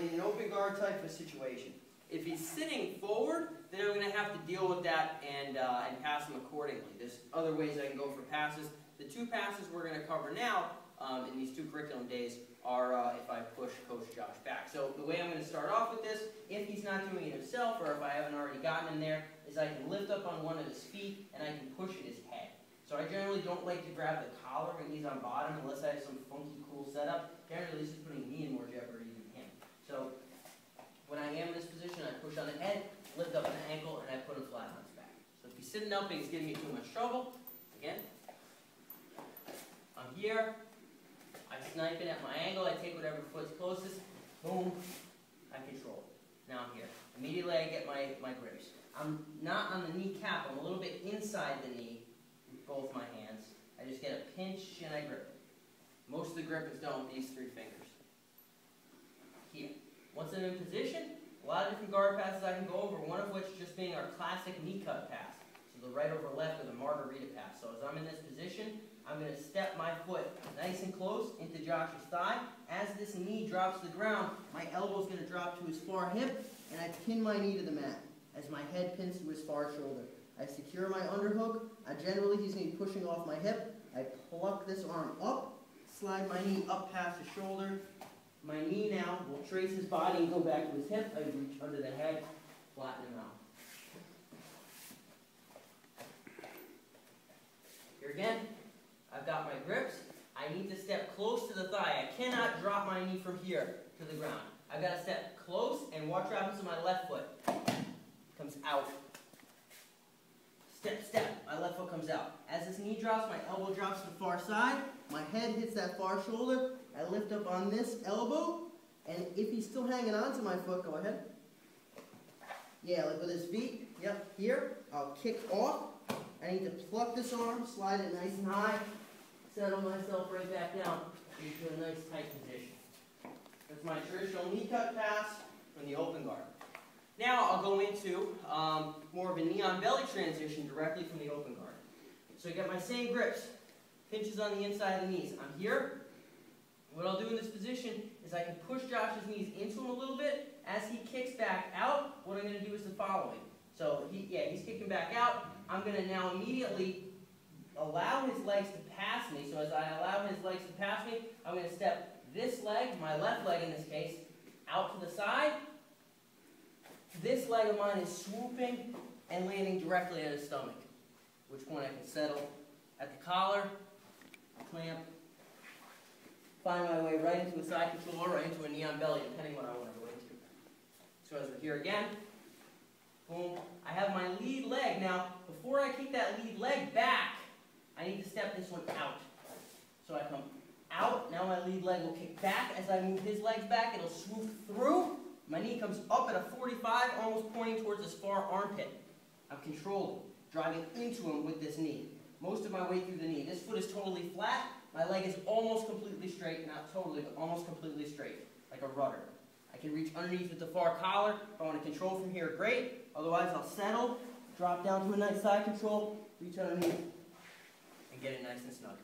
in an open guard type of situation. If he's sitting forward, then I'm going to have to deal with that and pass him accordingly. There's other ways I can go for passes. The two passes we're going to cover now in these two curriculum days are if I push Coach Josh back. So the way I'm going to start off with this, if he's not doing it himself or if I haven't already gotten him there, is I can lift up on one of his feet and I can push at his head. So I generally don't like to grab the collar when he's on bottom unless I have some funky, cool setup. Generally, this is putting me in more jeopardy than him. So when I am in this position, I push on the head, lift up an ankle, and I put him flat on his back. So if he's sitting up and he's giving me too much trouble, again, I'm here, I snipe it at my angle, I take whatever foot's closest, boom, I control it. Now I'm here. Immediately I get my grips. I'm not on the kneecap, I'm a little bit inside the knee with both my hands. I just get a pinch and I grip it. Most of the grip is done with these three fingers. Here. Once I'm in position, a lot of different guard passes I can go over, one of which just being our classic knee cut pass. So the right over left or the margarita pass. So as I'm in this position, I'm going to step my foot nice and close into Josh's thigh. As this knee drops to the ground, my elbow is going to drop to his far hip, and I pin my knee to the mat as my head pins to his far shoulder. I secure my underhook. Generally, he's going to be pushing off my hip. I pluck this arm up, slide my knee up past his shoulder. My knee now will trace his body and go back to his hip. I reach under the head, flatten him out. Here again, I've got my grips. I need to step close to the thigh. I cannot drop my knee from here to the ground. I've got to step close and watch what happens to my left foot. Comes out. Step, step. My left foot comes out. As this knee drops, my elbow drops to the far side. My head hits that far shoulder. I lift up on this elbow. And if he's still hanging on to my foot, go ahead. Yeah, like with his feet. Yep, here. I'll kick off. I need to pluck this arm, slide it nice and high, settle myself right back down into a nice tight position. That's my traditional knee cut pass from the open guard. Now I'll go into more of a knee on belly transition directly from the open guard. So I got my same grips, pinches on the inside of the knees. I'm here. What I'll do in this position is I can push Josh's knees into him a little bit. As he kicks back out, what I'm going to do is the following. So he's kicking back out. I'm going to now immediately allow his legs to pass me. So as I allow his legs to pass me, I'm going to step this leg, my left leg in this case, out to the side. This leg of mine is swooping and landing directly at his stomach, at which point I can settle at the collar, clamp, find my way right into a side control or right into a knee on belly, depending what I want to go into. So as we're here again, boom, I have my lead leg. Now, before I kick that lead leg back, I need to step this one out. So I come out, now my lead leg will kick back. As I move his legs back, it'll swoop through. My knee comes up at a 45, almost pointing towards his far armpit. I'm controlling, driving into him with this knee. Most of my weight through the knee. This foot is totally flat. My leg is almost completely straight, not totally, but almost completely straight, like a rudder. I can reach underneath with the far collar. If I want to control from here, great. Otherwise, I'll settle, drop down to a nice side control, reach underneath, and get it nice and snug.